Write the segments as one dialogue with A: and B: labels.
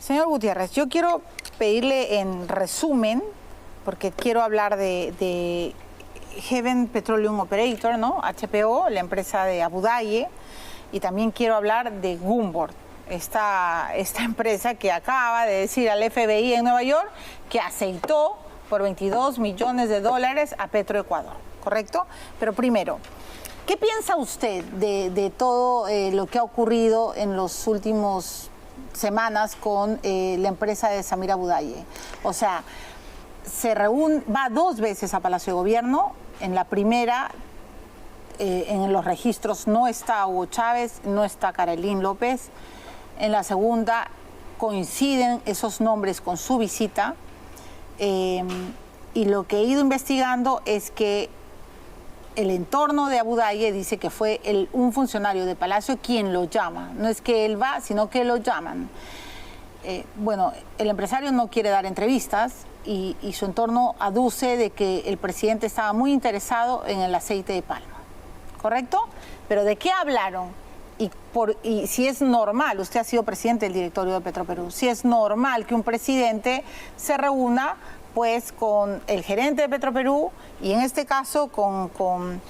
A: Señor Gutiérrez, yo quiero pedirle en resumen, porque quiero hablar de Heaven Petroleum Operator, ¿no? HPO, la empresa de Abu Dhabi, y también quiero hablar de Gunvor, esta empresa que acaba de decir al FBI en Nueva York que aceitó por $22 millones a Petroecuador, ¿correcto? Pero primero, ¿qué piensa usted de todo lo que ha ocurrido en los últimos semanas con la empresa de Samir Abu Dhabi? O sea, va 2 veces a Palacio de Gobierno. En la primera, en los registros no está Hugo Chávez, no está Carolyn López. En la segunda coinciden esos nombres con su visita. Y lo que he ido investigando es que el entorno de Abu Dhabi dice que fue un funcionario de Palacio quien lo llama. No es que él va, sino que lo llaman. Bueno, el empresario no quiere dar entrevistas y su entorno aduce de que el presidente estaba muy interesado en el aceite de palma. ¿Correcto? Pero ¿de qué hablaron? Y si es normal, usted ha sido presidente del directorio de Petroperú, si es normal que un presidente se reúna pues con el gerente de Petroperú y en este caso con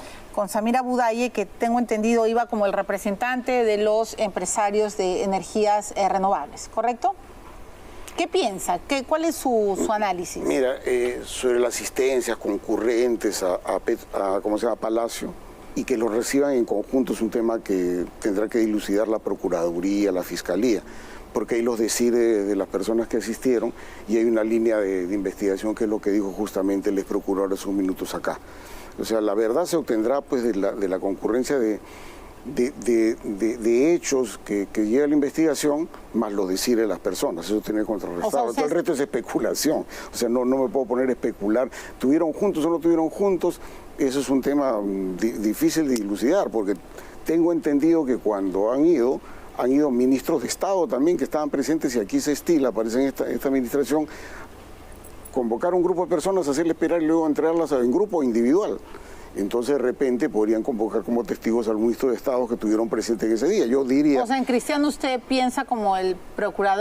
A: Samir Abu Dhabi, que tengo entendido iba como el representante de los empresarios de energías renovables, ¿correcto? ¿Qué piensa? ¿Cuál es su análisis?
B: Mira, sobre las asistencias concurrentes a ¿cómo se llama? Palacio, y que lo reciban en conjunto es un tema que tendrá que dilucidar la Procuraduría, la Fiscalía, porque ahí los decide de las personas que asistieron y hay una línea de investigación que es lo que dijo justamente el ex procurador hace unos minutos acá. O sea, la verdad se obtendrá pues de la concurrencia de hechos que lleva la investigación, más lo decide las personas, eso tiene contrarrestado. Todo el resto es especulación, o sea, no me puedo poner a especular, ¿tuvieron juntos o no tuvieron juntos? Eso es un tema difícil de dilucidar, porque tengo entendido que cuando han ido ministros de Estado también que estaban presentes, y aquí se estila, aparece en esta administración, convocar un grupo de personas, hacerle esperar y luego entregarlas en grupo o individual. Entonces de repente podrían convocar como testigos al ministro de Estado que estuvieron presentes ese día. Yo diría...
A: O sea, en Cristiano usted piensa como el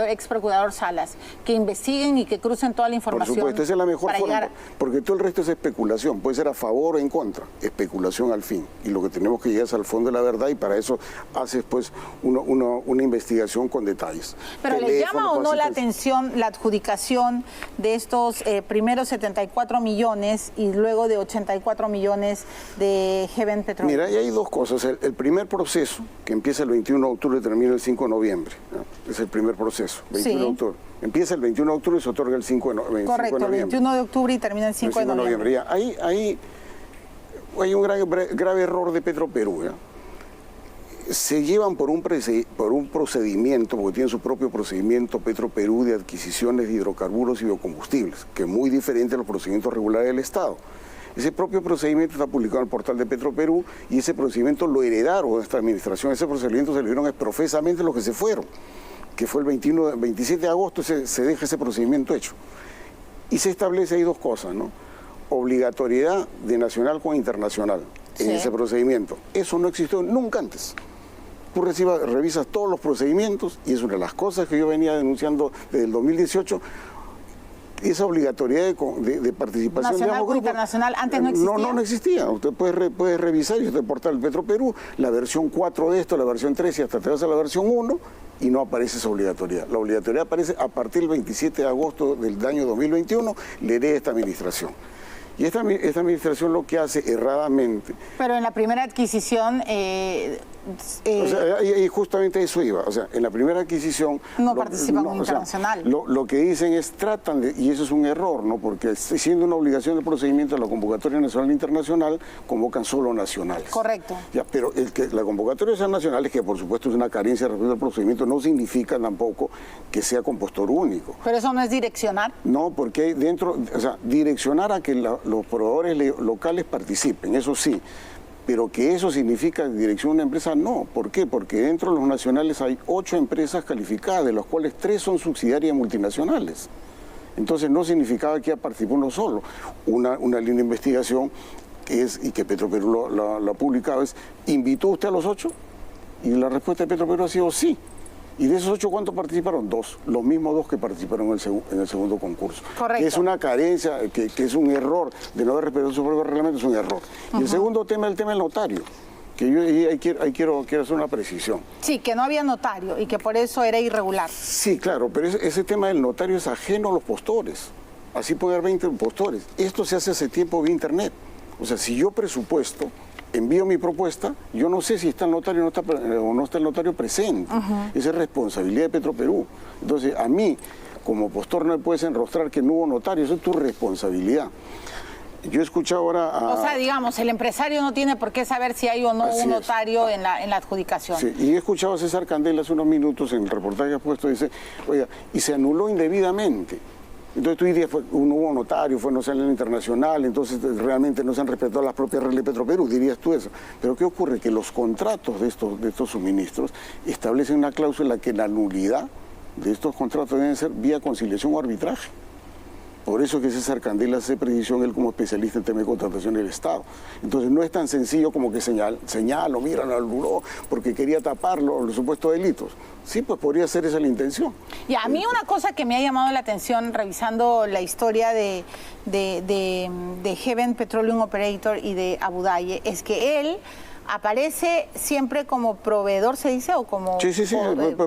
A: ex procurador Salas, que investiguen y que crucen toda la información.
B: Por supuesto, esa es la mejor forma, porque todo el resto es especulación, puede ser a favor o en contra, especulación al fin. Y lo que tenemos que llegar es al fondo de la verdad y para eso haces pues una investigación con detalles.
A: Pero ¿le llama o no la atención la adjudicación de estos primeros 74 millones y luego de 84 millones de Heaven Petroleum?
B: Mira, ahí hay 2 cosas. El primer proceso, que empieza el 21 de octubre y termina el 5 de noviembre, ¿no? Es el primer proceso, 21 de octubre. Empieza el 21 de octubre y se otorga el 5 de noviembre.
A: Correcto, el 21 de octubre y termina el 5 de noviembre.
B: Ya. Ahí hay un grave error de Petroperú. Se llevan por un procedimiento, porque tienen su propio procedimiento Petroperú de adquisiciones de hidrocarburos y biocombustibles, que es muy diferente a los procedimientos regulares del Estado. Ese propio procedimiento está publicado en el portal de Petroperú y ese procedimiento lo heredaron de esta administración. Ese procedimiento se lo dieron profesamente los que se fueron, que fue el 27 de agosto se deja ese procedimiento hecho. Y se establece ahí 2 cosas, ¿no? Obligatoriedad de nacional con internacional en ese procedimiento. Eso no existió nunca antes. Tú revisas todos los procedimientos y es una de las cosas que yo venía denunciando desde el 2018. Esa obligatoriedad de participación
A: nacional o internacional antes no existía.
B: No existía. Usted puede revisar y usted portal Petroperú, la versión 4 de esto, la versión 3 y hasta te vas a la versión 1 y no aparece esa obligatoriedad. La obligatoriedad aparece a partir del 27 de agosto del año 2021, le hereda esta administración. Y esta administración lo que hace erradamente...
A: Pero en la primera adquisición...
B: o sea, y justamente eso iba. O sea, en la primera adquisición...
A: No participan como internacional.
B: Lo que dicen es, tratan de... Y eso es un error, ¿no? Porque siendo una obligación de procedimiento de la convocatoria nacional e internacional, convocan solo nacionales.
A: Correcto.
B: Ya, pero la convocatoria sea nacional, es que por supuesto es una carencia respecto al procedimiento, no significa tampoco que sea compostor único.
A: ¿Pero eso no es direccionar?
B: No, porque dentro... O sea, direccionar a que los proveedores locales participen, eso sí. Pero que eso significa dirección de una empresa, no. ¿Por qué? Porque dentro de los nacionales hay 8 empresas calificadas, de las cuales 3 son subsidiarias multinacionales. Entonces no significaba que participó uno solo. Una línea de investigación y que Petroperú lo ha publicado es, ¿invitó usted a los 8? Y la respuesta de Petroperú ha sido sí. Y de esos 8, ¿cuántos participaron? 2, los mismos 2 que participaron en el segundo concurso.
A: Correcto.
B: Que es una carencia, que es un error de no haber respetado su propio reglamento, es un error. Y el segundo tema es el tema del notario, que yo ahí quiero hacer una precisión.
A: Sí, que no había notario y que por eso era irregular.
B: Sí, claro, pero ese tema del notario es ajeno a los postores. Así puede haber 20 postores. Esto se hace hace tiempo vía internet. O sea, si yo presupuesto, envío mi propuesta, yo no sé si está el notario o no está el notario presente. Esa es responsabilidad de Petroperú. Entonces, a mí, como postor, no me puedes enrostrar que no hubo notario, eso es tu responsabilidad. Yo he escuchado ahora
A: O sea, digamos, el empresario no tiene por qué saber si hay o no un notario en la adjudicación.
B: Sí, y he escuchado a César Candela hace unos minutos en el reportaje que ha puesto, dice, oiga, y se anuló indebidamente. Entonces tú dirías, no hubo notario, no sale en el internacional, entonces realmente no se han respetado las propias reglas de Petroperú, dirías tú eso. Pero ¿qué ocurre? Que los contratos de estos suministros establecen una cláusula que la nulidad de estos contratos deben ser vía conciliación o arbitraje. Por eso que César Candela hace precisión, él como especialista en temas de contratación del Estado. Entonces no es tan sencillo como que señalo, mira, lo anuló porque quería tapar los supuestos delitos. Sí, pues podría ser esa la intención.
A: Y a mí una cosa que me ha llamado la atención revisando la historia de Heaven Petroleum Operator y de Abu Dhabi es que él aparece siempre como proveedor, se dice, o como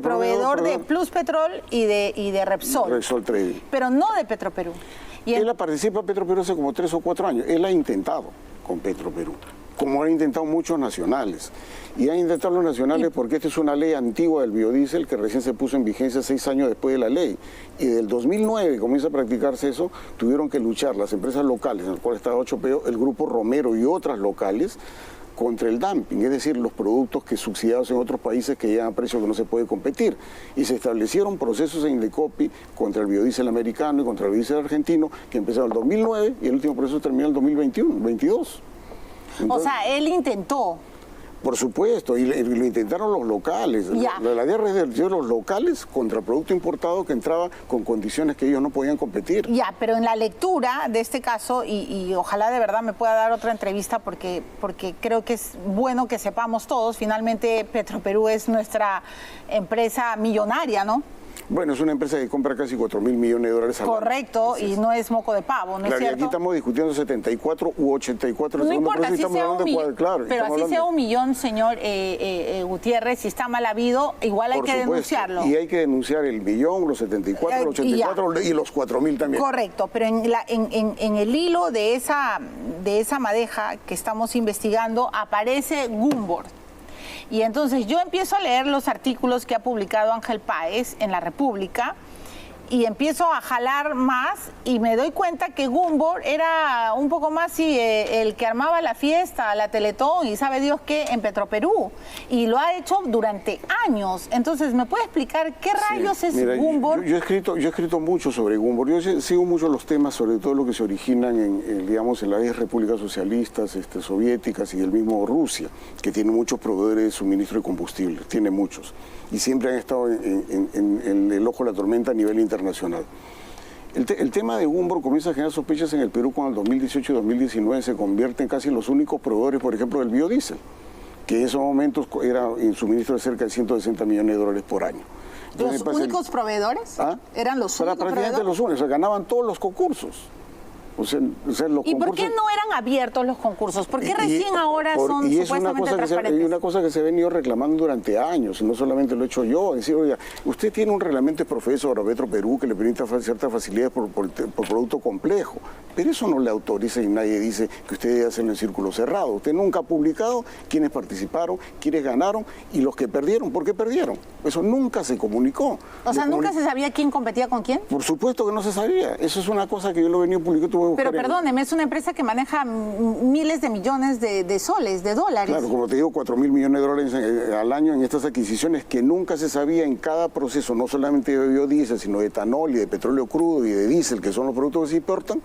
A: proveedor de Plus Petrol y de Repsol.
B: Repsol Trading.
A: Pero no de Petroperú. Y
B: él participa en Petroperú hace como 3 o 4 años. Él ha intentado con Petroperú, como han intentado muchos nacionales. Y han intentado los nacionales porque esta es una ley antigua del biodiesel que recién se puso en vigencia 6 años después de la ley. Y del 2009 comienza a practicarse eso, tuvieron que luchar las empresas locales, en las cuales estaba 8PO, el Grupo Romero y otras locales, contra el dumping, es decir, los productos que subsidiados en otros países que llegan a precios que no se puede competir. Y se establecieron procesos en Indecopi contra el biodiesel americano y contra el biodiesel argentino que empezaron en el 2009 y el último proceso terminó en el 2022. Entonces,
A: o sea, él intentó.
B: Por supuesto, y lo intentaron los locales. La guerra es de los locales contra producto importado que entraba con condiciones que ellos no podían competir.
A: Ya, pero en la lectura de este caso, y ojalá de verdad me pueda dar otra entrevista porque creo que es bueno que sepamos todos, finalmente Petroperú es nuestra empresa millonaria, ¿no?
B: Bueno, es una empresa que compra casi 4.000 millones de dólares al año.
A: Correcto, y no es moco de pavo, ¿no es cierto?
B: Y aquí estamos discutiendo 74 u 84.
A: No importa, así sea un millón, pero así sea un millón, señor Gutiérrez, si está mal habido, igual hay que denunciarlo.
B: Y hay que denunciar el millón, los 74, los 84 y los 4.000 también.
A: Correcto, pero en el hilo de esa madeja que estamos investigando aparece Gumbord. Y entonces yo empiezo a leer los artículos que ha publicado Ángel Páez en La República y empiezo a jalar más y me doy cuenta que Gumbord era un poco más el que armaba la fiesta, la Teletón y sabe Dios qué en Petroperú. Y lo ha hecho durante años. Entonces, ¿me puede explicar qué rayos es Gumbord?
B: Yo he escrito mucho sobre Gumbord. Yo sigo mucho los temas, sobre todo lo que se originan en las 10 repúblicas socialistas soviéticas y el mismo Rusia, que tiene muchos proveedores de suministro de combustible, tiene muchos. Y siempre han estado en el ojo de la tormenta a nivel internacional. El tema de Gumbord comienza a generar sospechas en el Perú cuando en 2018 y 2019 se convierten casi en los únicos proveedores, por ejemplo, del biodiesel, que en esos momentos era en suministro de cerca de 160 millones de dólares por año.
A: Entonces, ¿los únicos proveedores? ¿Eran los únicos
B: prácticamente los únicos, o sea, ganaban todos los concursos.
A: ¿Y por qué no eran abiertos los concursos? ¿Por qué recién ahora son supuestamente transparentes?
B: Y una cosa que se ha venido reclamando durante años, no solamente lo he hecho yo, decir, oiga, usted tiene un reglamento profesor a Petroperú que le permite ciertas facilidades por producto complejo, pero eso no le autoriza y nadie dice que usted debe hacerlo en círculo cerrado. Usted nunca ha publicado quiénes participaron, quiénes ganaron y los que perdieron, ¿por qué perdieron? Eso nunca se comunicó.
A: O sea, ¿nunca se sabía quién competía con quién?
B: Por supuesto que no se sabía. Eso es una cosa que yo lo he venido publicando.
A: Pero perdóneme, es una empresa que maneja miles de millones de soles, de dólares.
B: Claro, como te digo, 4.000 millones de dólares al año en estas adquisiciones que nunca se sabía en cada proceso, no solamente de biodiesel, sino de etanol y de petróleo crudo y de diésel, que son los productos que se importan,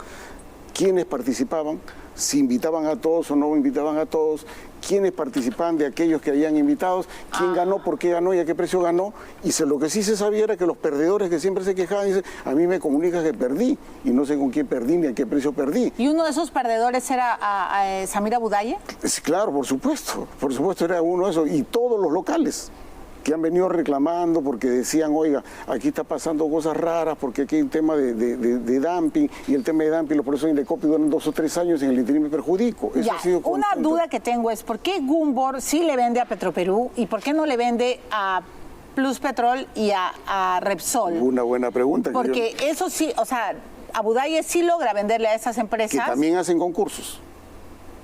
B: quiénes participaban, si invitaban a todos o no invitaban a todos, quiénes participaban de aquellos que habían invitados, quién ganó, por qué ganó y a qué precio ganó. Y lo que sí se sabía era que los perdedores que siempre se quejaban dicen, a mí me comunicas que perdí y no sé con quién perdí ni a qué precio perdí.
A: ¿Y uno de esos perdedores era Samir Abu Dhabi?
B: Claro, por supuesto era uno de esos y todos los locales. que han venido reclamando porque decían, oiga, aquí está pasando cosas raras, porque aquí hay un tema de dumping, y el tema de dumping, los procesos de Indecopi duran 2 o 3 años y en el interim me perjudico. Eso
A: ya,
B: ha sido
A: una duda que tengo es, ¿por qué Gumbor sí le vende a Petroperú y por qué no le vende a Pluspetrol y a Repsol?
B: Una buena pregunta.
A: Porque eso sí, o sea, Abudaye sí logra venderle a esas empresas.
B: Que también hacen concursos.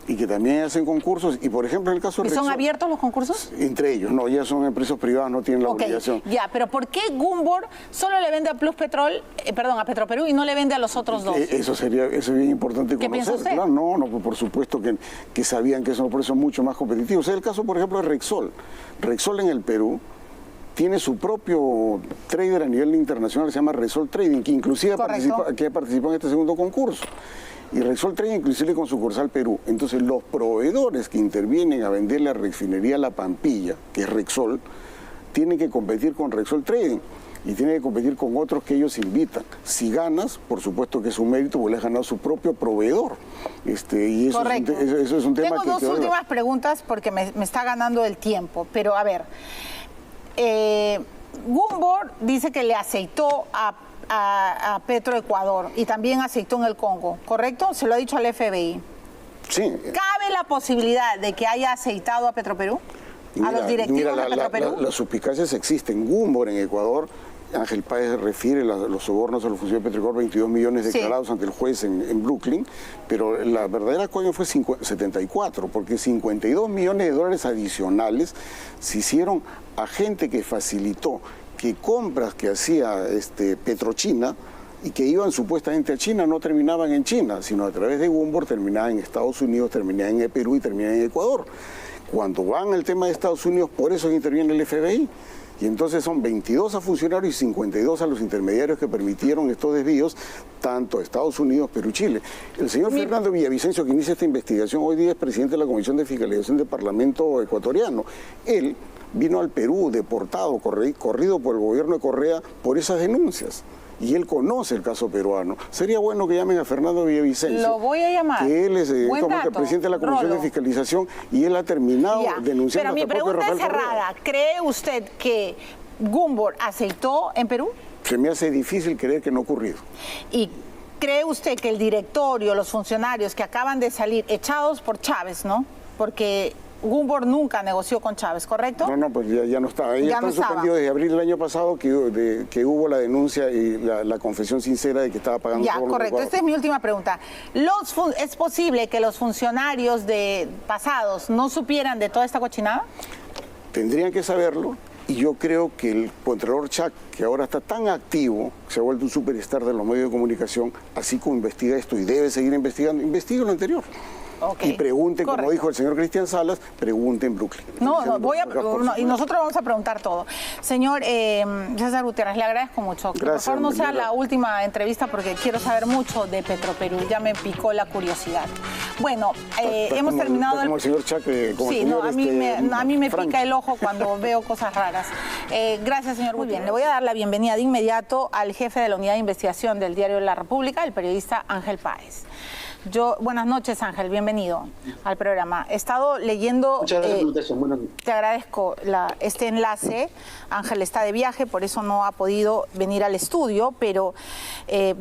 B: Y que también hacen concursos, y por ejemplo en el caso de
A: ¿Y son
B: Repsol,
A: abiertos los concursos?
B: Entre ellos, no, ya son empresas privadas, no tienen la obligación.
A: Ya, pero ¿por qué Gumbor solo le vende a Pluspetrol, a Petroperú y no le vende a los otros dos?
B: Eso es bien importante
A: ¿Qué piensa
B: conocer.
A: usted?
B: Claro, no, por supuesto que sabían que son precios mucho más competitivos. Es el caso, por ejemplo, de Repsol. Repsol en el Perú tiene su propio trader a nivel internacional, se llama Repsol Trading, que inclusive participa en este segundo concurso. Y Repsol Trading inclusive con sucursal Perú. Entonces los proveedores que intervienen a venderle a refinería La Pampilla, que es Repsol, tienen que competir con Repsol Trading y tienen que competir con otros que ellos invitan. Si ganas, por supuesto que es un mérito, porque le has ganado su propio provedor. Y eso es un tema.
A: Tengo dos últimas preguntas porque me está ganando el tiempo, pero a ver, Gumbor dice que le aceitó a Petroecuador y también aceitó en el Congo, ¿correcto? Se lo ha dicho al FBI.
B: Sí.
A: ¿Cabe la posibilidad de que haya aceitado a Petroperú? ¿A los directivos de Petroperú?
B: Las suspicacias existen. Gumbor en Ecuador, Ángel Páez refiere los sobornos a los funcionarios de Petroecuador, 22 millones declarados ante el juez en Brooklyn, pero la verdadera coña fue 74, porque 52 millones de dólares adicionales se hicieron a gente que facilitó que compras que hacía Petrochina y que iban supuestamente a China no terminaban en China, sino a través de Gumbor terminaban en Estados Unidos, terminaban en Perú y terminaban en Ecuador. Cuando van al tema de Estados Unidos, por eso interviene el FBI. Y entonces son 22 a funcionarios y 52 a los intermediarios que permitieron estos desvíos, tanto a Estados Unidos, Perú y Chile. El señor Fernando Villavicencio, que inicia esta investigación, hoy día es presidente de la Comisión de Fiscalización del Parlamento ecuatoriano. Él vino al Perú deportado, corrido por el gobierno de Correa por esas denuncias. Y él conoce el caso peruano. Sería bueno que llamen a Fernando Villavicencio.
A: Lo voy a llamar.
B: Que él es presidente de la Comisión de Fiscalización y él ha terminado denunciando.
A: Pero mi pregunta es cerrada. ¿Cree usted que Gumbor aceitó en Perú?
B: Se me hace difícil creer que no ha ocurrido.
A: ¿Y cree usted que el directorio, los funcionarios que acaban de salir echados por Chávez, ¿no? Porque Gumbor nunca negoció con Chávez, ¿correcto?
B: No, pues ya no estaba. Ella está suspendido desde abril del año pasado que hubo la denuncia y la confesión sincera de que estaba pagando.
A: Ya, correcto. Esta es mi última pregunta. ¿Es posible que los funcionarios pasados no supieran de toda esta cochinada?
B: Tendrían que saberlo. Y yo creo que el Contralor Chac, que ahora está tan activo, se ha vuelto un superstar de los medios de comunicación, asy como investiga esto y debe seguir investigando, investiga lo anterior.
A: Okay.
B: Y pregunten, como dijo el señor Cristian Salas, pregunten Brooklyn.
A: Y nosotros vamos a preguntar todo. Señor César Gutiérrez, le agradezco mucho. Que por favor no sea la última entrevista porque quiero saber mucho de Petroperú. Ya me picó la curiosidad. Bueno, hemos terminado.
B: Como el señor Chac,
A: sí, no, a mí me pica el ojo cuando veo cosas raras. Gracias, señor Gutiérrez. Muy bien, le voy a dar la bienvenida de inmediato al jefe de la Unidad de Investigación del Diario La República, el periodista Ángel Páez. Buenas noches, Ángel, bienvenido al programa. He estado leyendo...
C: Muchas gracias, buenas noches.
A: Te agradezco este enlace. Ángel está de viaje, por eso no ha podido venir al estudio, pero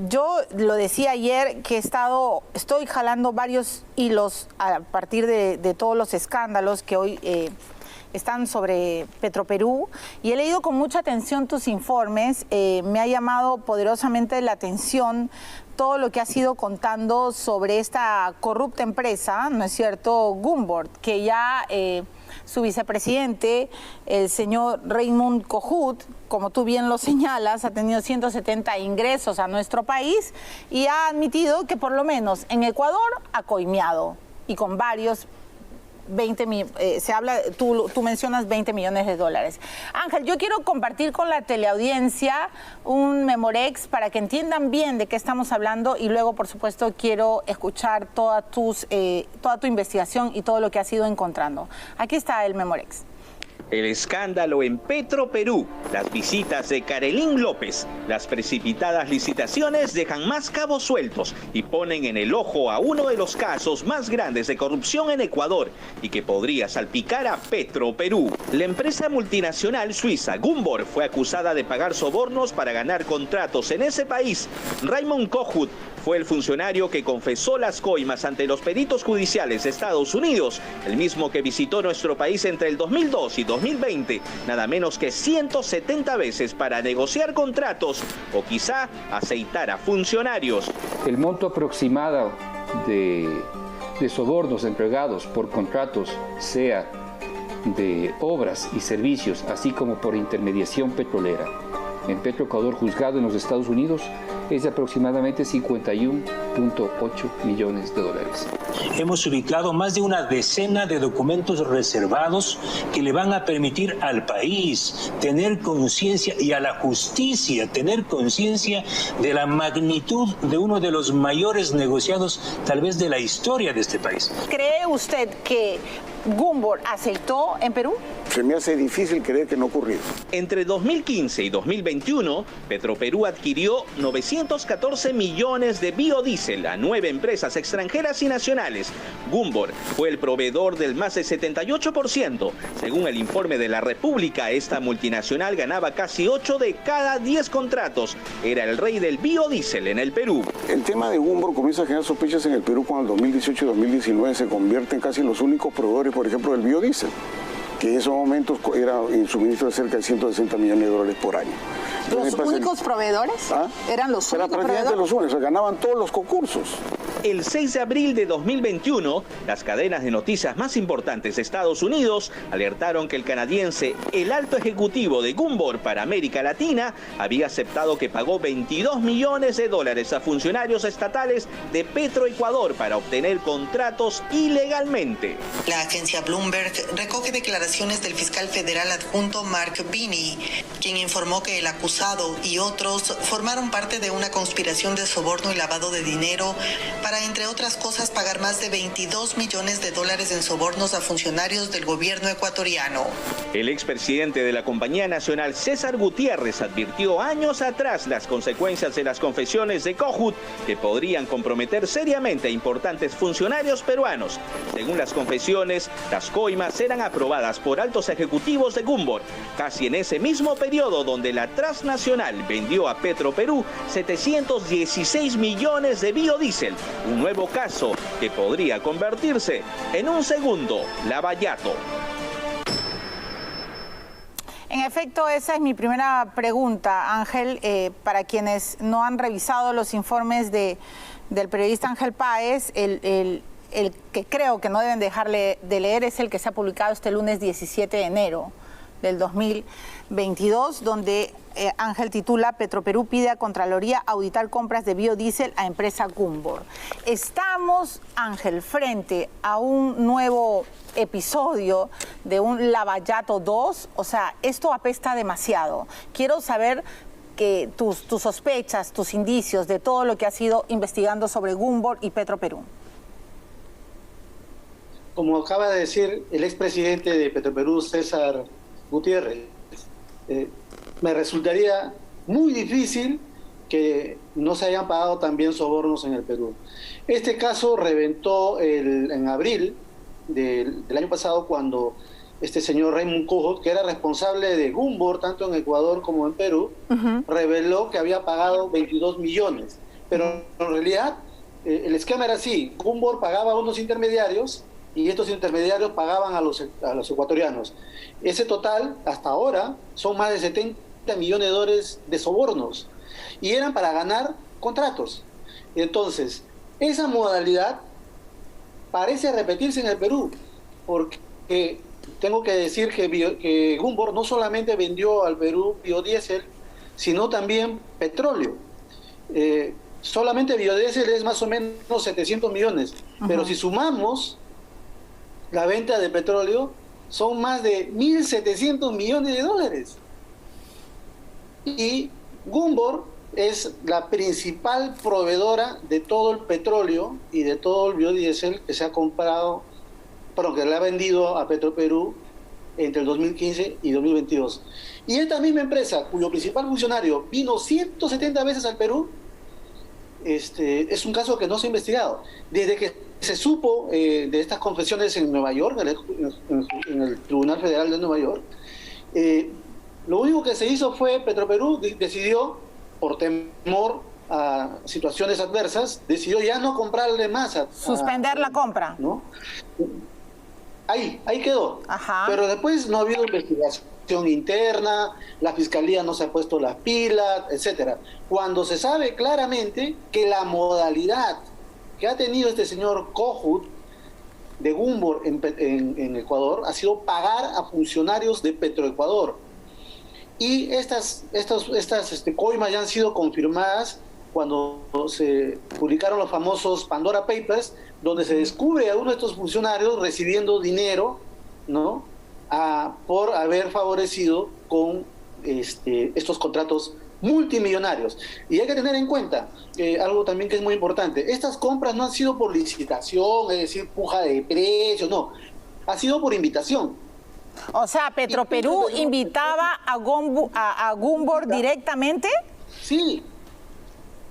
A: yo lo decía ayer que estoy jalando varios hilos a partir de todos los escándalos que hoy están sobre Petroperú, y he leído con mucha atención tus informes. Me ha llamado poderosamente la atención todo lo que has ido contando sobre esta corrupta empresa, ¿no es cierto?, Gumbor, que ya su vicepresidente, el señor Raymond Kohut, como tú bien lo señalas, ha tenido 170 ingresos a nuestro país y ha admitido que por lo menos en Ecuador ha coimeado, y con varios 20 se habla, tú mencionas 20 millones de dólares. Ángel, yo quiero compartir con la teleaudiencia un Memorex para que entiendan bien de qué estamos hablando, y luego, por supuesto, quiero escuchar toda tu investigación y todo lo que has ido encontrando. Aquí está el Memorex.
C: El escándalo en Petroperú, las visitas de Carolyn López, las precipitadas licitaciones dejan más cabos sueltos y ponen en el ojo a uno de los casos más grandes de corrupción en Ecuador y que podría salpicar a Petroperú. La empresa multinacional suiza Gumbor fue acusada de pagar sobornos para ganar contratos en ese país. Raymond Kohut fue el funcionario que confesó las coimas ante los peritos judiciales de Estados Unidos, el mismo que visitó nuestro país entre el 2002 y 2020, nada menos que 170 veces para negociar contratos o quizá aceitar a funcionarios.
D: El monto aproximado de sobornos entregados por contratos, sea de obras y servicios, así como por intermediación petrolera, en Petroecuador juzgado en los Estados Unidos, es de aproximadamente 51.8 millones de dólares.
E: Hemos ubicado más de una decena de documentos reservados que le van a permitir al país tener conciencia y a la justicia tener conciencia de la magnitud de uno de los mayores negociados tal vez de la historia de este país.
A: ¿Cree usted que Gumbor aceitó en Perú?
B: Se me hace difícil creer que no ocurrió.
C: Entre 2015 y 2021, Petroperú adquirió 914 millones de biodiesel a 9 empresas extranjeras y nacionales. Gumbor fue el proveedor del más del 78%. Según el informe de la República, esta multinacional ganaba casi 8 de cada 10 contratos. Era el rey del biodiesel en el Perú.
B: El tema de Gumbor comienza a generar sospechas en el Perú cuando en 2018 y 2019 se convierten casi en los únicos proveedores, por ejemplo, del biodiesel, que en esos momentos era en suministro de cerca de 160 millones de dólares por año.
A: ¿Los únicos proveedores? ¿Eran los únicos
B: prácticamente
A: proveedores?
B: los únicos, ganaban todos los concursos.
C: El 6 de abril de 2021, las cadenas de noticias más importantes de Estados Unidos alertaron que el canadiense, el alto ejecutivo de Gumbor para América Latina, había aceptado que pagó 22 millones de dólares a funcionarios estatales de Petroecuador para obtener contratos ilegalmente.
F: La agencia Bloomberg recoge declaraciones del fiscal federal adjunto Mark Binney, quien informó que el acusado y otros formaron parte de una conspiración de soborno y lavado de dinero para, entre otras cosas, pagar más de 22 millones de dólares en sobornos a funcionarios del gobierno ecuatoriano.
C: El expresidente de la Compañía Nacional, César Gutiérrez, advirtió años atrás las consecuencias de las confesiones de Kohut que podrían comprometer seriamente a importantes funcionarios peruanos. Según las confesiones, las coimas eran aprobadas por altos ejecutivos de Gumbor, casi en ese mismo periodo donde la transnacional vendió a Petroperú 716 millones de biodiesel. Un nuevo caso que podría convertirse en un segundo Lavallato.
A: En efecto, esa es mi primera pregunta, Ángel. Para quienes no han revisado los informes del periodista Ángel Páez, el que creo que no deben dejarle de leer es el que se ha publicado este lunes 17 de enero del 2022, donde Ángel titula: Petroperú pide a Contraloría auditar compras de biodiesel a empresa Gumbor. Estamos, Ángel, frente a un nuevo episodio de un Lavallato 2, o sea, esto apesta demasiado. Quiero saber que tus sospechas, tus indicios de todo lo que has ido investigando sobre Gumbor y Petroperú.
G: Como acaba de decir el expresidente de Petroperú, César Gutiérrez, me resultaría muy difícil que no se hayan pagado también sobornos en el Perú. Este caso reventó en abril del año pasado, cuando este señor Raymond Kohut, que era responsable de Gumbor tanto en Ecuador como en Perú, reveló que había pagado 22 millones. Pero en realidad el esquema era así: Gumbor pagaba a unos intermediarios y estos intermediarios pagaban a los ecuatorianos. Ese total, hasta ahora, son más de 70 millones de dólares de sobornos, y eran para ganar contratos. Entonces, esa modalidad parece repetirse en el Perú, porque tengo que decir que Gumbor no solamente vendió al Perú biodiesel, sino también petróleo. Solamente biodiesel es más o menos 700 millones, pero si sumamos la venta de petróleo, son más de 1.700 millones de dólares. Y Gumbor es la principal proveedora de todo el petróleo y de todo el biodiesel que se ha comprado, que le ha vendido a Petroperú entre el 2015 y 2022. Y esta misma empresa, cuyo principal funcionario vino 170 veces al Perú, es un caso que no se ha investigado. Desde que se supo de estas confesiones en Nueva York, en el Tribunal Federal de Nueva York, lo único que se hizo fue Petroperú decidió, por temor a situaciones adversas, decidió ya no comprarle más.
A: Suspender la compra.
G: ¿No? Ahí quedó.
A: Ajá.
G: Pero después no ha habido investigación interna, la fiscalía no se ha puesto las pilas, etcétera. Cuando se sabe claramente que la modalidad que ha tenido este señor Kohut de Gumbor en Ecuador ha sido pagar a funcionarios de Petroecuador. Y estas coimas ya han sido confirmadas cuando se publicaron los famosos Pandora Papers, donde se descubre a uno de estos funcionarios recibiendo dinero, ¿no?, por haber favorecido con estos contratos multimillonarios. Y hay que tener en cuenta algo también que es muy importante. Estas compras no han sido por licitación, es decir, puja de precios, no. Ha sido por invitación.
A: O sea, ¿Petroperú invitaba a Gumbor directamente?
G: Sí,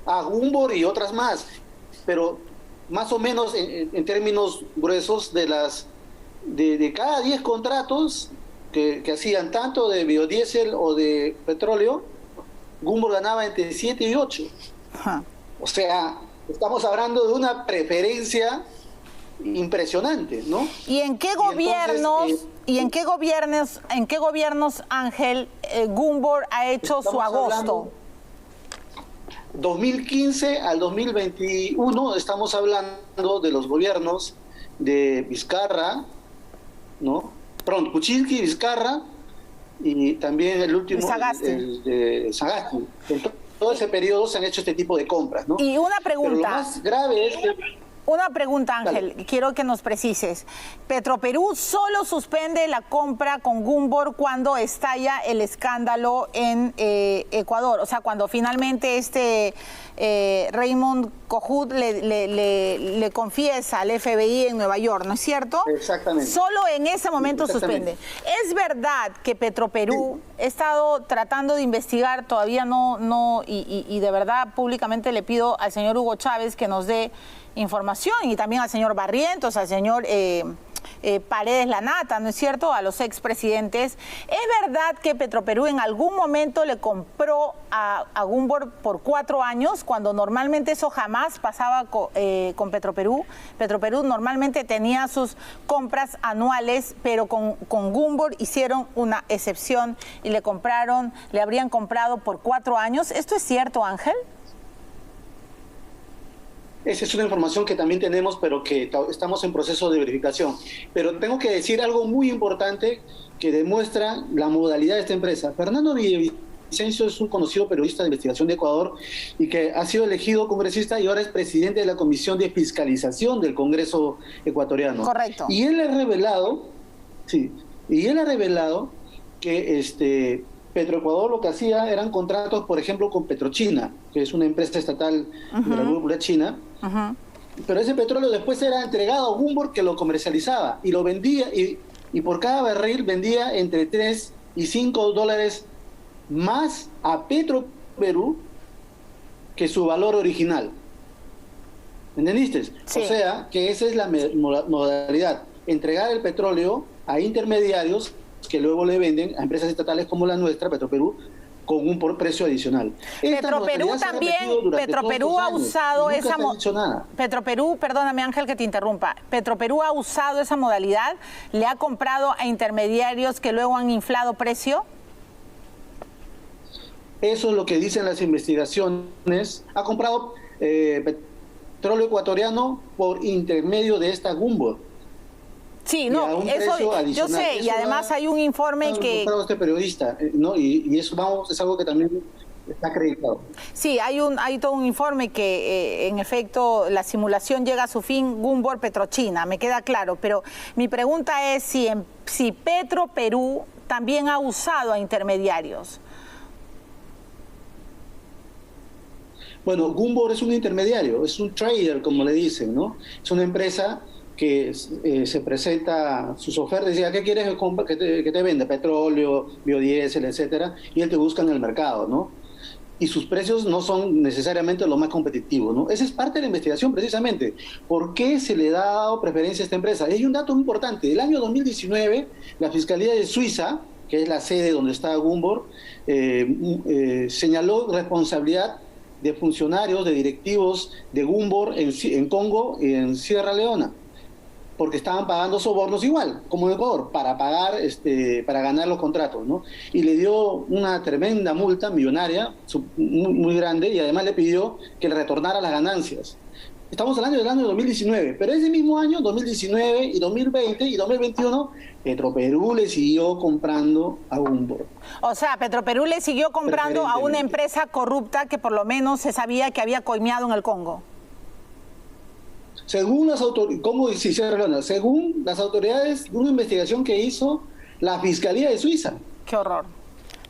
G: a Gumbor y otras más, pero más o menos en términos gruesos de cada 10 contratos que hacían tanto de biodiesel o de petróleo, Gumbor ganaba entre 7 y 8. Ajá. O sea, estamos hablando de una preferencia impresionante, ¿no?
A: ¿Y en qué gobiernos, en qué gobiernos, Ángel, Gumbor ha hecho su agosto?
G: 2015 al 2021 estamos hablando de los gobiernos de Vizcarra, ¿no? Perdón, Kuczynski, Vizcarra y también el último, el de Sagasti. En todo ese periodo se han hecho este tipo de compras, ¿no?
A: Y una pregunta.
G: Pero lo más grave es que...
A: Una pregunta, Ángel, dale, quiero que nos precises. ¿Petroperú solo suspende la compra con Gumbor cuando estalla el escándalo en Ecuador? O sea, cuando finalmente Raymond Kohut le confiesa al FBI en Nueva York, ¿no es cierto?
G: Exactamente.
A: Solo en ese momento suspende. ¿Es verdad que Petroperú ha estado tratando de investigar, todavía no, y de verdad públicamente le pido al señor Hugo Chávez que nos dé información, y también al señor Barrientos, al señor Paredes Lanata, ¿no es cierto?, a los expresidentes? ¿Es verdad que Petroperú en algún momento le compró a Gumbor por 4 años, cuando normalmente eso jamás pasaba con Petroperú? Petroperú normalmente tenía sus compras anuales, pero con Gumbor hicieron una excepción y le habrían comprado por 4 años. ¿Esto es cierto, Ángel?
G: Esa es una información que también tenemos, pero que estamos en proceso de verificación. Pero tengo que decir algo muy importante que demuestra la modalidad de esta empresa. Fernando Villavicencio es un conocido periodista de investigación de Ecuador y que ha sido elegido congresista y ahora es presidente de la Comisión de Fiscalización del Congreso ecuatoriano.
A: Correcto.
G: Y él ha revelado, que Petroecuador lo que hacía eran contratos, por ejemplo, con Petrochina, que es una empresa estatal de la República China, pero ese petróleo después era entregado a Gumbor, que lo comercializaba y lo vendía, y por cada barril vendía entre 3 y 5 dólares más a Petroperú que su valor original. ¿Entendiste? Sí. O sea, que esa es la modalidad, entregar el petróleo a intermediarios que luego le venden a empresas estatales como la nuestra, Petroperú, con un precio adicional.
A: Petroperú también, Petroperú ha usado esa modalidad. Petroperú, perdóname Ángel que te interrumpa, Petroperú ha usado esa modalidad, le ha comprado a intermediarios que luego han inflado precio.
G: Eso es lo que dicen las investigaciones. Ha comprado petróleo ecuatoriano por intermedio de esta Gumbor.
A: Sí, no, eso yo sé, y además hay un informe que...
G: Este periodista, ¿no? Y eso es algo que también está acreditado.
A: Sí, hay todo un informe que, en efecto, la simulación llega a su fin, Gumbor Petrochina, me queda claro, pero mi pregunta es si Petroperú también ha usado a intermediarios.
G: Bueno, Gumbor es un intermediario, es un trader, como le dicen, ¿no? Es una empresa que se presenta sus ofertas, decía, ¿qué quieres que te venda? Petróleo, biodiesel, etcétera, y él te busca en el mercado, ¿no? Y sus precios no son necesariamente los más competitivos, ¿no? Esa es parte de la investigación, precisamente. ¿Por qué se le ha dado preferencia a esta empresa? Y hay un dato muy importante. El año 2019, la Fiscalía de Suiza, que es la sede donde está Gumbor, señaló responsabilidad de funcionarios, de directivos de Gumbor en Congo y en Sierra Leona, porque estaban pagando sobornos igual, como en Ecuador, para pagar, para ganar los contratos, ¿no? Y le dio una tremenda multa millonaria, muy grande, y además le pidió que le retornara las ganancias. Estamos hablando del año 2019, pero ese mismo año, 2019 y 2020 y 2021, Petroperú le siguió comprando a Gumbor.
A: O sea, Petroperú le siguió comprando a una empresa corrupta que por lo menos se sabía que había coimeado en el Congo.
G: Según las según las autoridades de una investigación que hizo la Fiscalía de Suiza.
A: Qué horror.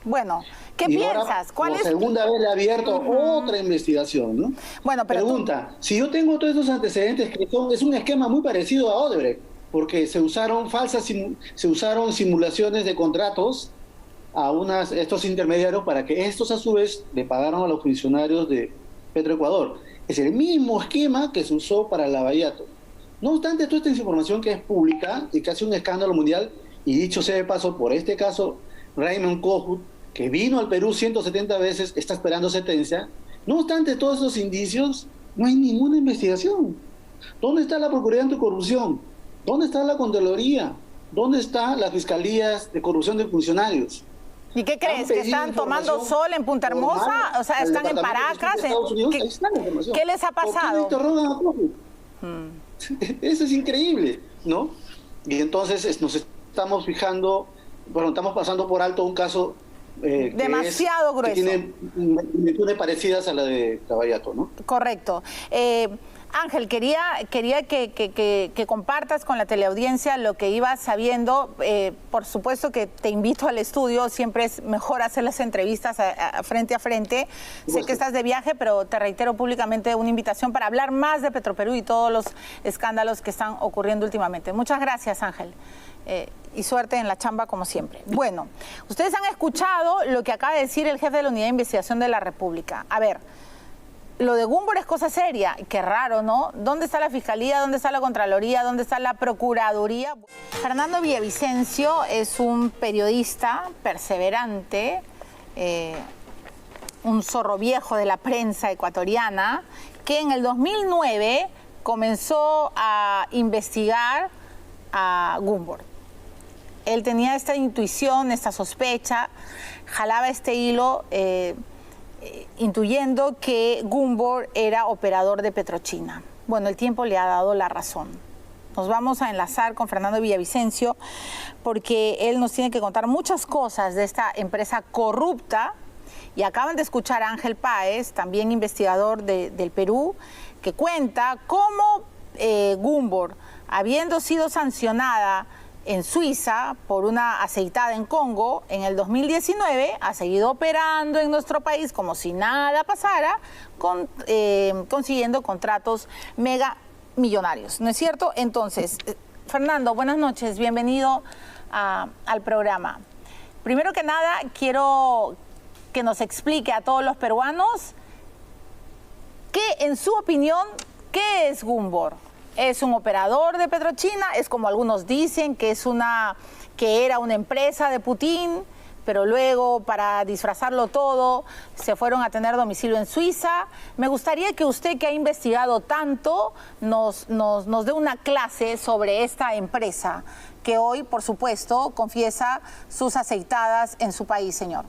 A: Bueno, ¿qué piensas?
G: ¿Cuál es? Por segunda vez le ha abierto otra investigación, ¿no?
A: Bueno, pero
G: pregunta, si yo tengo todos estos antecedentes, que es un esquema muy parecido a Odebrecht, porque se usaron simulaciones de contratos a estos intermediarios para que estos a su vez le pagaron a los funcionarios de Petroecuador. Es el mismo esquema que se usó para el Lavallato. No obstante, toda esta información que es pública y que hace un escándalo mundial, y dicho sea de paso, por este caso, Raymond Kohut, que vino al Perú 170 veces, está esperando sentencia. No obstante todos esos indicios, no hay ninguna investigación. ¿Dónde está la Procuraduría Anticorrupción? ¿Dónde está la Contraloría? ¿Dónde están las fiscalías de corrupción de funcionarios?
A: ¿Y qué crees? ¿Que están tomando sol en Punta Hermosa? O sea, ¿están en Paracas? ¿Qué les ha pasado?
G: ¿Por qué interrogan a Kohut? Eso es increíble, ¿no? Y entonces nos estamos fijando, bueno, estamos pasando por alto un caso
A: demasiado grueso,
G: que tiene dimensiones parecidas a la de Lavallato, ¿no?
A: Correcto. Ángel, quería que compartas con la teleaudiencia lo que ibas sabiendo. Por supuesto que te invito al estudio, siempre es mejor hacer las entrevistas frente a frente. Sé que estás de viaje, pero te reitero públicamente una invitación para hablar más de Petroperú y todos los escándalos que están ocurriendo últimamente. Muchas gracias, Ángel. Y suerte en la chamba como siempre. Bueno, ustedes han escuchado lo que acaba de decir el jefe de la Unidad de Investigación de la República. A ver, lo de Gumbor es cosa seria. Qué raro, ¿no? ¿Dónde está la Fiscalía? ¿Dónde está la Contraloría? ¿Dónde está la Procuraduría? Fernando Villavicencio es un periodista perseverante, un zorro viejo de la prensa ecuatoriana, que en el 2009 comenzó a investigar a Gumbor. Él tenía esta intuición, esta sospecha, jalaba este hilo, intuyendo que Gumbor era operador de Petrochina. Bueno, el tiempo le ha dado la razón. Nos vamos a enlazar con Fernando Villavicencio porque él nos tiene que contar muchas cosas de esta empresa corrupta. Y acaban de escuchar a Ángel Páez, también investigador del Perú, que cuenta cómo Gumbor, habiendo sido sancionada en Suiza por una aceitada en Congo, en el 2019 ha seguido operando en nuestro país como si nada pasara, consiguiendo contratos mega millonarios, ¿no es cierto? Entonces, Fernando, buenas noches, bienvenido al programa. Primero que nada, quiero que nos explique a todos los peruanos en su opinión, ¿qué es Gumbor? ¿Es un operador de Petrochina? Es como algunos dicen que era una empresa de Putin, pero luego para disfrazarlo todo se fueron a tener domicilio en Suiza. Me gustaría que usted, que ha investigado tanto, nos dé una clase sobre esta empresa que hoy, por supuesto, confiesa sus aceitadas en su país, señor.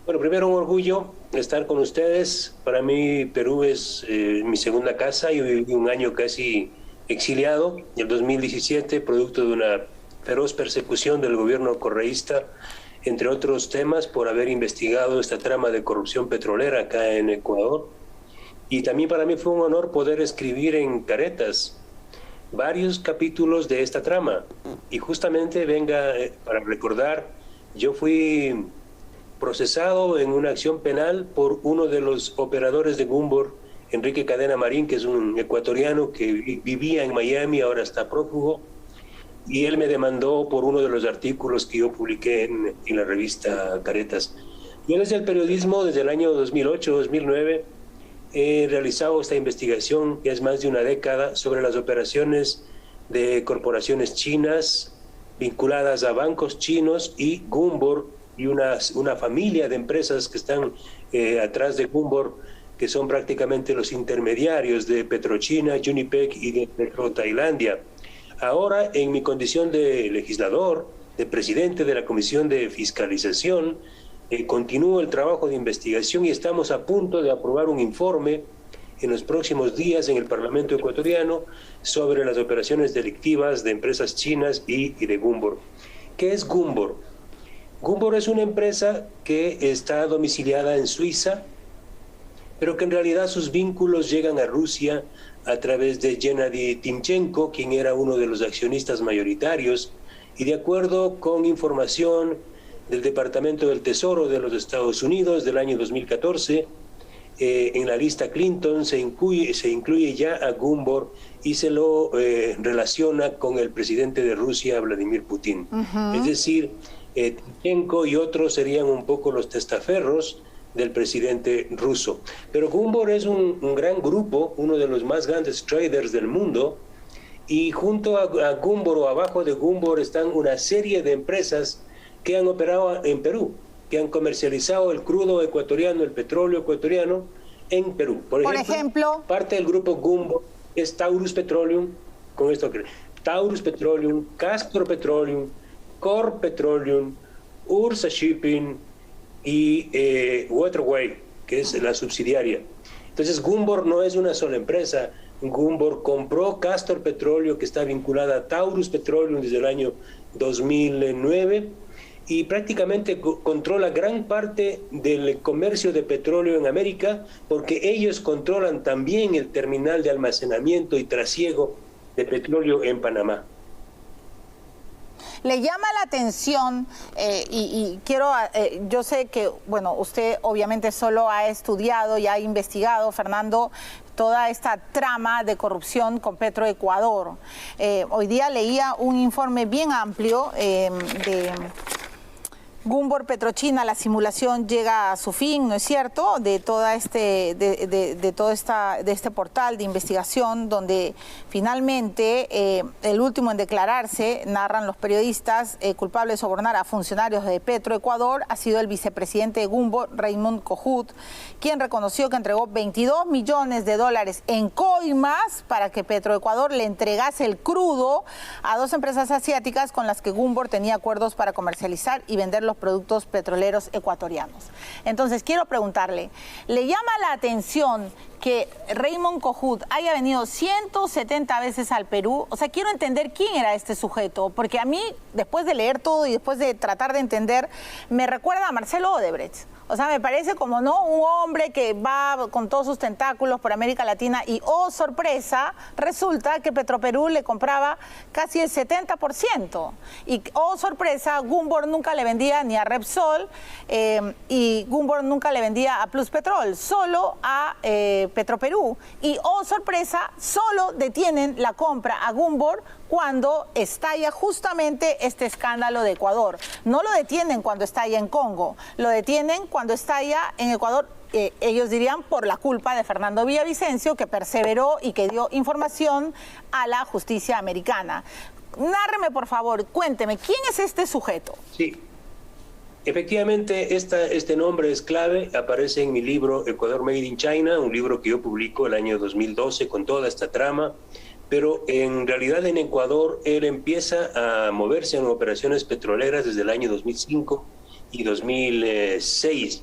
E: Bueno, primero un orgullo estar con ustedes. Para mí Perú es mi segunda casa y un año casi exiliado. En el 2017, producto de una feroz persecución del gobierno correísta, entre otros temas, por haber investigado esta trama de corrupción petrolera acá en Ecuador. Y también para mí fue un honor poder escribir en Caretas varios capítulos de esta trama. Y justamente para recordar, yo fui procesado en una acción penal por uno de los operadores de Gumbor Enrique Cadena Marín, que es un ecuatoriano que vivía en Miami, ahora está prófugo, y él me demandó por uno de los artículos que yo publiqué en la revista Caretas. Yo desde el periodismo, desde el año 2008-2009, he realizado esta investigación, que es más de una década, sobre las operaciones de corporaciones chinas vinculadas a bancos chinos y Gumbor, y una familia de empresas que están atrás de Gumbor, que son prácticamente los intermediarios de Petrochina, Unipec y de PetroTailandia. Ahora, en mi condición de legislador, de presidente de la Comisión de Fiscalización, continúo el trabajo de investigación y estamos a punto de aprobar un informe en los próximos días en el Parlamento ecuatoriano sobre las operaciones delictivas de empresas chinas y de Gumbor. ¿Qué es Gumbor? Gumbor es una empresa que está domiciliada en Suiza, pero que en realidad sus vínculos llegan a Rusia a través de Gennady Timchenko, quien era uno de los accionistas mayoritarios, y de acuerdo con información del Departamento del Tesoro de los Estados Unidos del año 2014, en la lista Clinton se incluye ya a Gumbor y se lo relaciona con el presidente de Rusia, Vladimir Putin. Es decir, Timchenko y otros serían un poco los testaferros del presidente ruso. Pero Gumbor es un gran grupo, uno de los más grandes traders del mundo, y junto a Gumbor o abajo de Gumbor están una serie de empresas que han operado en Perú, que han comercializado el crudo ecuatoriano, el petróleo ecuatoriano en Perú. Por ejemplo, parte del grupo Gumbor es Taurus Petroleum, con esto que Taurus Petroleum, Castor Petroleum, Core Petroleum, Ursa Shipping y Waterway, que es la subsidiaria. Entonces Gumbor no es una sola empresa. Gumbor compró Castor Petróleo, que está vinculada a Taurus Petroleum desde el año 2009, y prácticamente controla gran parte del comercio de petróleo en América, porque ellos controlan también el terminal de almacenamiento y trasiego de petróleo en Panamá.
A: Le llama la atención y quiero, yo sé que, bueno, usted obviamente solo ha estudiado y ha investigado, Fernando, toda esta trama de corrupción con Petroecuador. Hoy día leía un informe bien amplio de Gumbor Petrochina. La simulación llega a su fin, ¿no es cierto?, de toda este portal de investigación, donde finalmente el último en declararse, narran los periodistas, culpable de sobornar a funcionarios de Petroecuador, ha sido el vicepresidente de Gumbor, Raymond Kohout, quien reconoció que entregó $22 millones en coimas para que Petroecuador le entregase el crudo a dos empresas asiáticas con las que Gumbor tenía acuerdos para comercializar y vender los productos petroleros ecuatorianos. Entonces, quiero preguntarle, ¿le llama la atención que Raymond Kohout haya venido 170 veces al Perú? O sea, quiero entender quién era este sujeto, porque a mí, después de leer todo y después de tratar de entender, me recuerda a Marcelo Odebrecht. O sea, me parece como, ¿no?, un hombre que va con todos sus tentáculos por América Latina y, oh, sorpresa, resulta que Petroperú le compraba casi el 70%. Y, oh, sorpresa, Gumbor nunca le vendía ni a Repsol y Gumbor nunca le vendía a Pluspetrol, solo a Petroperú. Y, oh, sorpresa, solo detienen la compra a Gumbor cuando estalla justamente este escándalo de Ecuador. No lo detienen cuando estalla en Congo, lo detienen cuando estalla en Ecuador, ellos dirían por la culpa de Fernando Villavicencio, que perseveró y que dio información a la justicia americana. Nárreme, por favor, cuénteme, ¿quién es este sujeto?
E: Sí, efectivamente este nombre es clave, aparece en mi libro Ecuador Made in China, un libro que yo publico el año 2012 con toda esta trama. Pero en realidad en Ecuador él empieza a moverse en operaciones petroleras desde el año 2005 y 2006.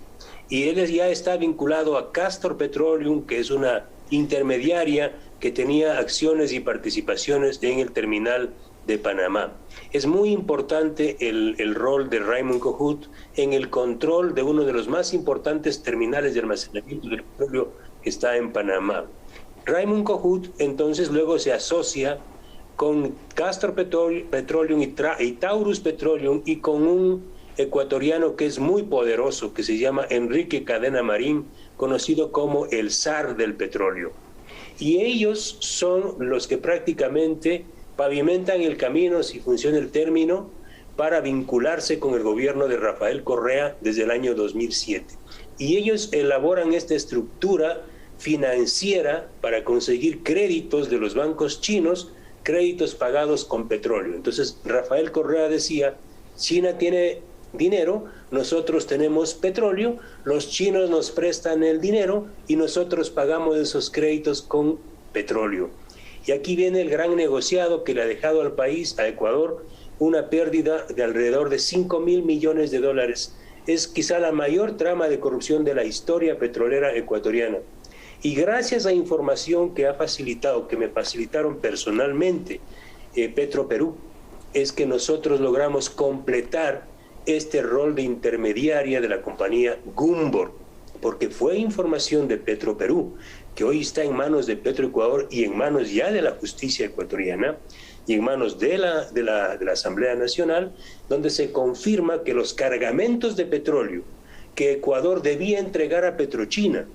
E: Y él ya está vinculado a Castor Petroleum, que es una intermediaria que tenía acciones y participaciones en el terminal de Panamá. Es muy importante el rol de Raymond Kohout en el control de uno de los más importantes terminales de almacenamiento del petróleo que está en Panamá. Raymond Kohout entonces luego se asocia con Castor Petroleum y Taurus Petroleum y con un ecuatoriano que es muy poderoso, que se llama Enrique Cadena Marín, conocido como el zar del petróleo. Y ellos son los que prácticamente pavimentan el camino, si funciona el término, para vincularse con el gobierno de Rafael Correa desde el año 2007. Y ellos elaboran esta estructura financiera para conseguir créditos de los bancos chinos, créditos pagados con petróleo. Entonces Rafael Correa decía, China tiene dinero, nosotros tenemos petróleo, los chinos nos prestan el dinero y nosotros pagamos esos créditos con petróleo. Y aquí viene el gran negociado que le ha dejado al país, a Ecuador, una pérdida de alrededor de 5.000 millones de dólares. Es quizá la mayor trama de corrupción de la historia petrolera ecuatoriana. Y gracias a información que ha facilitado, que me facilitaron personalmente Petroperú, es que nosotros logramos completar este rol de intermediaria de la compañía Gumbor, porque fue información de Petroperú, que hoy está en manos de Petroecuador y en manos ya de la justicia ecuatoriana y en manos de la Asamblea Nacional, donde se confirma que los cargamentos de petróleo que Ecuador debía entregar a Petrochina,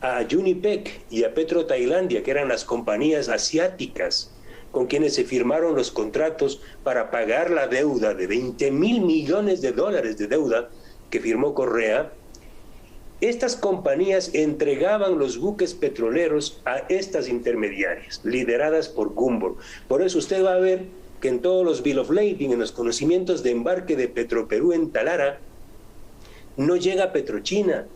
E: a Unipec y a Petrotailandia, que eran las compañías asiáticas con quienes se firmaron los contratos para pagar la deuda de 20.000 millones de dólares de deuda que firmó Correa, estas compañías entregaban los buques petroleros a estas intermediarias, lideradas por Gumbor. Por eso usted va a ver que en todos los Bill of Lading, en los conocimientos de embarque de Petroperú en Talara, no llega Petrochina.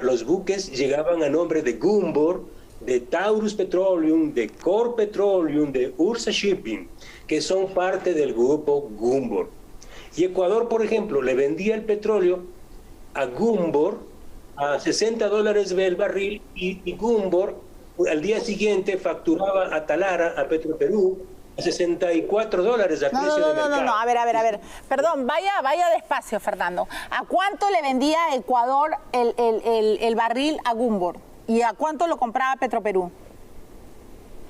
E: Los buques llegaban a nombre de Gumbor, de Taurus Petroleum, de Core Petroleum, de Ursa Shipping, que son parte del grupo Gumbor. Y Ecuador, por ejemplo, le vendía el petróleo a Gumbor a $60 el barril y Gumbor al día siguiente facturaba a Talara, a Petroperú, a $64 a precio de mercado.
A: No, a ver. Perdón, vaya despacio, Fernando. ¿A cuánto le vendía Ecuador el barril a Gumbor? ¿Y a cuánto lo compraba Petroperú?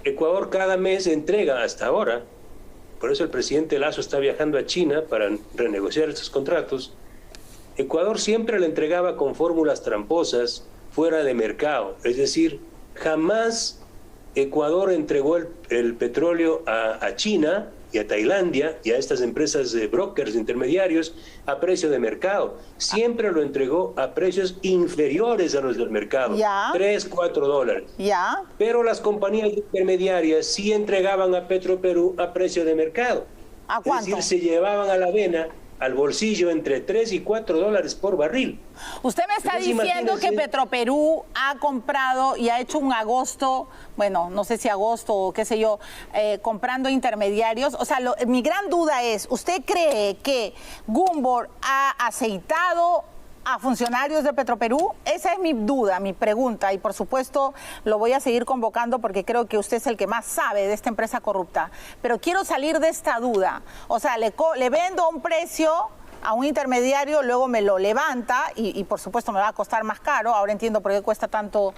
E: Ecuador cada mes entrega hasta ahora, por eso el presidente Lasso está viajando a China para renegociar estos contratos. Ecuador siempre le entregaba con fórmulas tramposas fuera de mercado, es decir, jamás Ecuador entregó el petróleo a China y a Tailandia y a estas empresas de brokers, intermediarios, a precio de mercado. Siempre lo entregó a precios inferiores a los del mercado, $3, $4.
A: Ya.
E: Pero las compañías intermediarias sí entregaban a Petroperú a precio de mercado.
A: ¿A cuánto?
E: Es decir, se llevaban a la vena, al bolsillo, entre $3 y $4 por barril.
A: Usted me está diciendo que Petroperú ha comprado y ha hecho un agosto, bueno, no sé si agosto o qué sé yo, comprando intermediarios. O sea, mi gran duda es, ¿usted cree que Gumbor ha aceitado a funcionarios de Petroperú? Esa es mi duda, mi pregunta, y por supuesto lo voy a seguir convocando porque creo que usted es el que más sabe de esta empresa corrupta. Pero quiero salir de esta duda. O sea, le vendo a un precio a un intermediario, luego me lo levanta y por supuesto me va a costar más caro. Ahora entiendo por qué cuesta tanto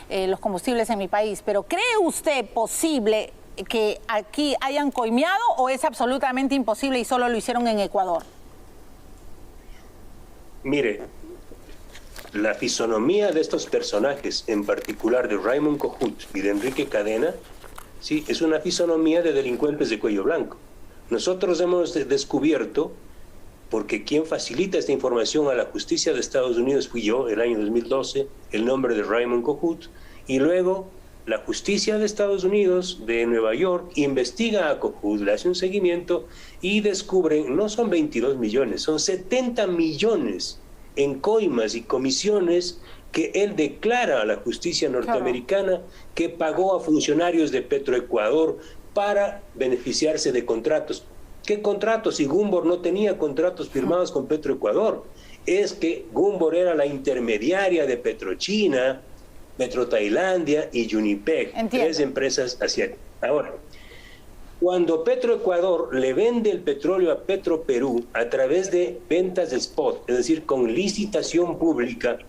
A: los combustibles en mi país. Pero ¿cree usted posible que aquí hayan coimeado o es absolutamente imposible y solo lo hicieron en Ecuador?
E: Mire, la fisonomía de estos personajes, en particular de Raymond Cojut y de Enrique Cadena, sí, es una fisonomía de delincuentes de cuello blanco. Nosotros hemos descubierto, porque quien facilita esta información a la justicia de Estados Unidos fui yo, el año 2012, el nombre de Raymond Cojut, y luego la justicia de Estados Unidos de Nueva York investiga a Cojut, le hace un seguimiento y descubren, no son 22 millones, son 70 millones en coimas y comisiones que él declara a la justicia norteamericana que pagó a funcionarios de Petroecuador para beneficiarse de contratos. ¿Qué contratos? Si Gumbor no tenía contratos firmados con Petroecuador, es que Gumbor era la intermediaria de Petrochina, Petrotailandia y Unipec, tres empresas asiáticas. Ahora, cuando Petroecuador le vende el petróleo a Petroperú a través de ventas de spot, es decir, con licitación pública,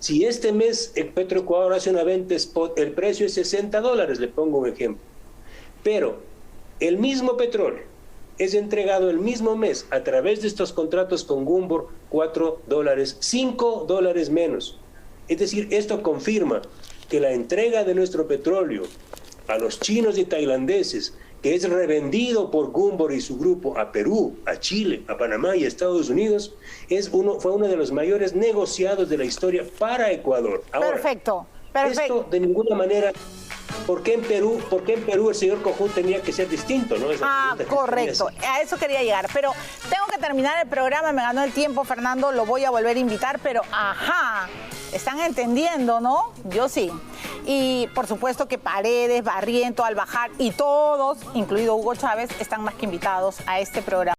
E: si este mes el Petroecuador hace una venta spot, el precio es $60, le pongo un ejemplo. Pero el mismo petróleo es entregado el mismo mes a través de estos contratos con Gumbor $4, $5 menos. Es decir, esto confirma que la entrega de nuestro petróleo a los chinos y tailandeses, que es revendido por Gumbor y su grupo a Perú, a Chile, a Panamá y a Estados Unidos, fue uno de los mayores negociados de la historia para Ecuador. Ahora,
A: perfecto.
E: Esto de ninguna manera... ¿Por qué en Perú el señor Cojún tenía que ser distinto, no?
A: Correcto. A eso quería llegar. Pero tengo que terminar el programa, me ganó el tiempo, Fernando, lo voy a volver a invitar, pero están entendiendo, ¿no? Yo sí. Y por supuesto que Paredes, Barriento, Albajar y todos, incluido Hugo Chávez, están más que invitados a este programa.